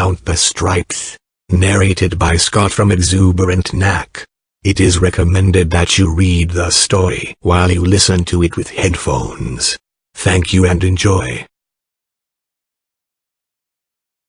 Count the Stripes. Narrated by Scott from Exuberant Knack. It is recommended that you read the story while you listen to it with headphones. Thank you and enjoy.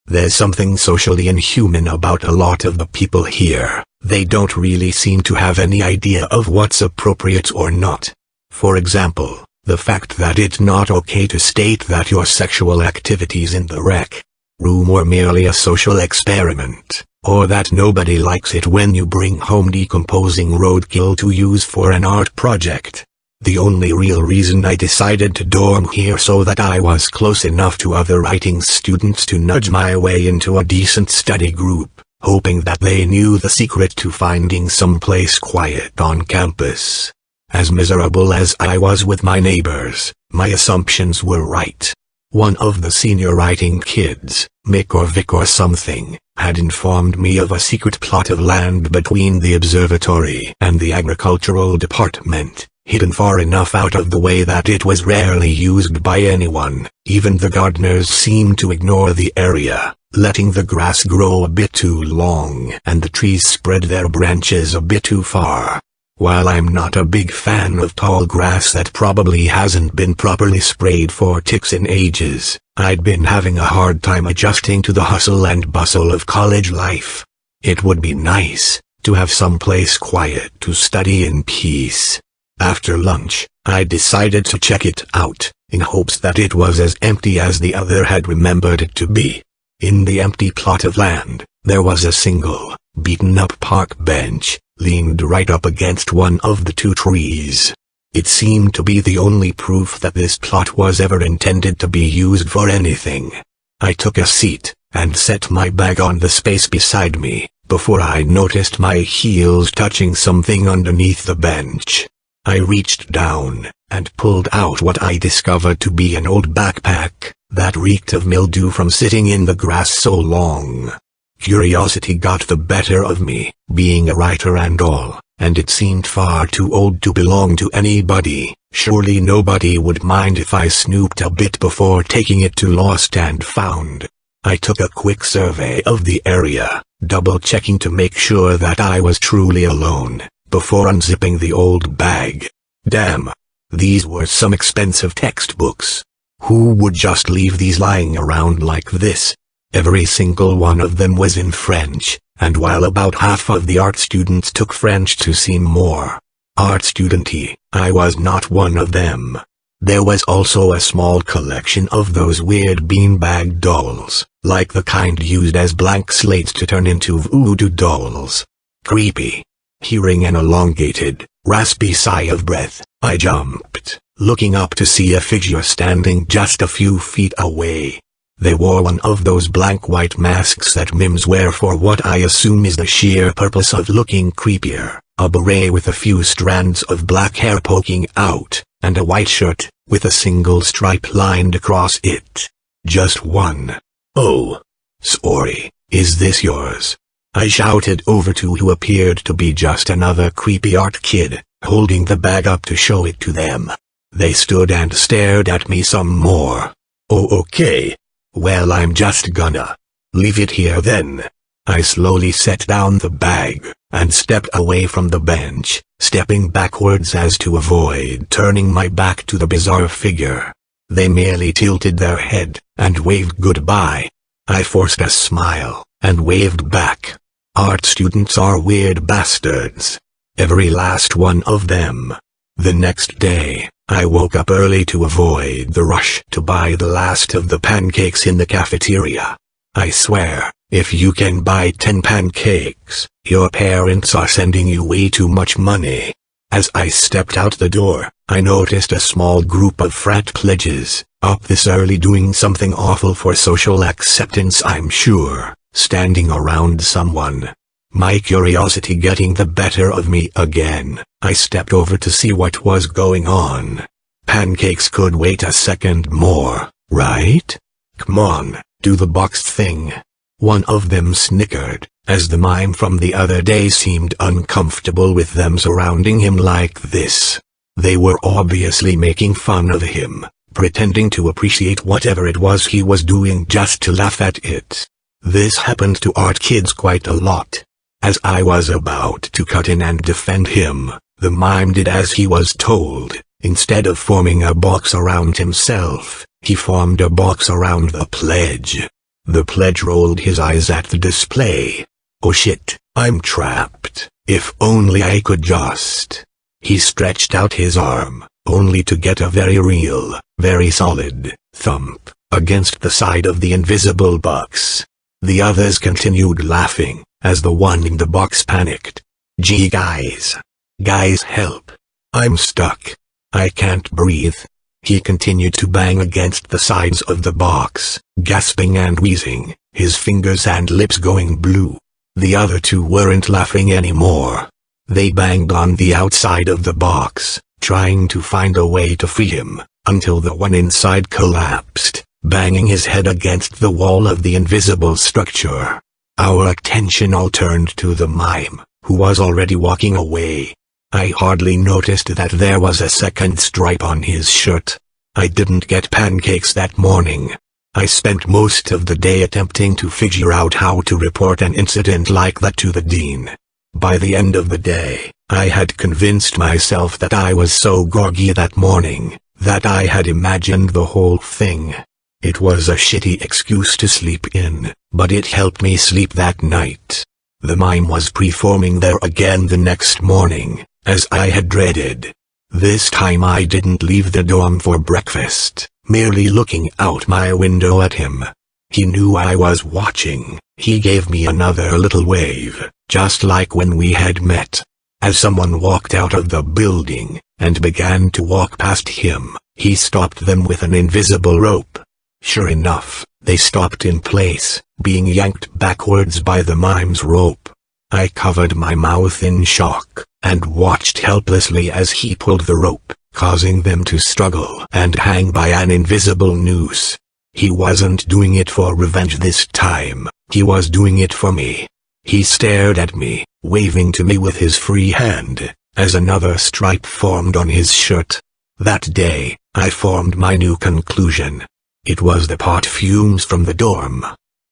There's something socially inhuman about a lot of the people here. They don't really seem to have any idea of what's appropriate or not. For example, the fact that it's not okay to state that your sexual activities in the rec room were merely a social experiment, or that nobody likes it when you bring home decomposing roadkill to use for an art project. The only real reason I decided to dorm here so that I was close enough to other writing students to nudge my way into a decent study group, hoping that they knew the secret to finding someplace quiet on campus. As miserable as I was with my neighbors, my assumptions were right. One of the senior writing kids, Mick or Vic or something, had informed me of a secret plot of land between the observatory and the agricultural department, hidden far enough out of the way that it was rarely used by anyone. Even the gardeners seemed to ignore the area, letting the grass grow a bit too long and the trees spread their branches a bit too far. While I'm not a big fan of tall grass that probably hasn't been properly sprayed for ticks in ages, I'd been having a hard time adjusting to the hustle and bustle of college life. It would be nice to have some place quiet to study in peace. After lunch, I decided to check it out, in hopes that it was as empty as the other had remembered it to be. In the empty plot of land, there was a single, beaten-up park bench, leaned right up against one of the two trees. It seemed to be the only proof that this plot was ever intended to be used for anything. I took a seat, and set my bag on the space beside me, before I noticed my heels touching something underneath the bench. I reached down, and pulled out what I discovered to be an old backpack, that reeked of mildew from sitting in the grass so long. Curiosity got the better of me, being a writer and all, and it seemed far too old to belong to anybody. Surely nobody would mind if I snooped a bit before taking it to Lost and Found. I took a quick survey of the area, double-checking to make sure that I was truly alone, before unzipping the old bag. Damn! These were some expensive textbooks. Who would just leave these lying around like this? Every single one of them was in French, and while about half of the art students took French to seem more art studenty, I was not one of them. There was also a small collection of those weird beanbag dolls, like the kind used as blank slates to turn into voodoo dolls. Creepy. Hearing an elongated, raspy sigh of breath, I jumped, looking up to see a figure standing just a few feet away. They wore one of those blank white masks that mimes wear for what I assume is the sheer purpose of looking creepier, a beret with a few strands of black hair poking out, and a white shirt, with a single stripe lined across it. Just one. "Oh. Sorry, is this yours?" I shouted over to who appeared to be just another creepy art kid, holding the bag up to show it to them. They stood and stared at me some more. "Oh, okay. Well, I'm just gonna leave it here then." I slowly set down the bag, and stepped away from the bench, stepping backwards as to avoid turning my back to the bizarre figure. They merely tilted their head, and waved goodbye. I forced a smile, and waved back. Art students are weird bastards. Every last one of them. The next day, I woke up early to avoid the rush to buy the last of the pancakes in the cafeteria. I swear, if you can buy 10 pancakes, your parents are sending you way too much money. As I stepped out the door, I noticed a small group of frat pledges, up this early doing something awful for social acceptance I'm sure, standing around someone. My curiosity getting the better of me again, I stepped over to see what was going on. Pancakes could wait a second more, right? Come on, do the boxed thing. One of them snickered, as the mime from the other day seemed uncomfortable with them surrounding him like this. They were obviously making fun of him, pretending to appreciate whatever it was he was doing just to laugh at it. This happened to art kids quite a lot. As I was about to cut in and defend him, the mime did as he was told. Instead of forming a box around himself, he formed a box around the pledge. The pledge rolled his eyes at the display. "Oh shit, I'm trapped. If only I could just..." He stretched out his arm, only to get a very real, very solid thump against the side of the invisible box. The others continued laughing, as the one in the box panicked. "Gee guys. Guys help. I'm stuck. I can't breathe." He continued to bang against the sides of the box, gasping and wheezing, his fingers and lips going blue. The other two weren't laughing anymore. They banged on the outside of the box, trying to find a way to free him, until the one inside collapsed, banging his head against the wall of the invisible structure. Our attention all turned to the mime, who was already walking away. I hardly noticed that there was a second stripe on his shirt. I didn't get pancakes that morning. I spent most of the day attempting to figure out how to report an incident like that to the dean. By the end of the day, I had convinced myself that I was so groggy that morning, that I had imagined the whole thing. It was a shitty excuse to sleep in, but it helped me sleep that night. The mime was preforming there again the next morning, as I had dreaded. This time I didn't leave the dorm for breakfast, merely looking out my window at him. He knew I was watching. He gave me another little wave, just like when we had met. As someone walked out of the building, and began to walk past him, he stopped them with an invisible rope. Sure enough, they stopped in place, being yanked backwards by the mime's rope. I covered my mouth in shock, and watched helplessly as he pulled the rope, causing them to struggle and hang by an invisible noose. He wasn't doing it for revenge this time, he was doing it for me. He stared at me, waving to me with his free hand, as another stripe formed on his shirt. That day, I formed my new conclusion. It was the pot fumes from the dorm.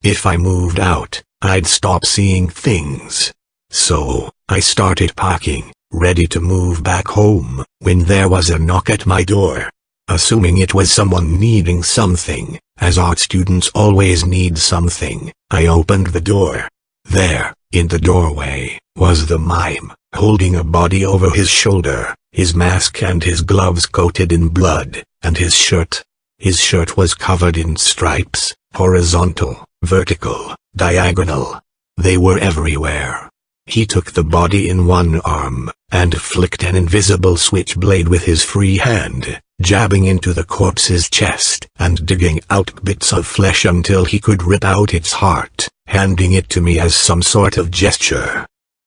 If I moved out, I'd stop seeing things. So, I started packing, ready to move back home, when there was a knock at my door. Assuming it was someone needing something, as art students always need something, I opened the door. There, in the doorway, was the mime, holding a body over his shoulder, his mask and his gloves coated in blood, and his shirt. His shirt was covered in stripes, horizontal, vertical, diagonal. They were everywhere. He took the body in one arm, and flicked an invisible switchblade with his free hand, jabbing into the corpse's chest, and digging out bits of flesh until he could rip out its heart, handing it to me as some sort of gesture.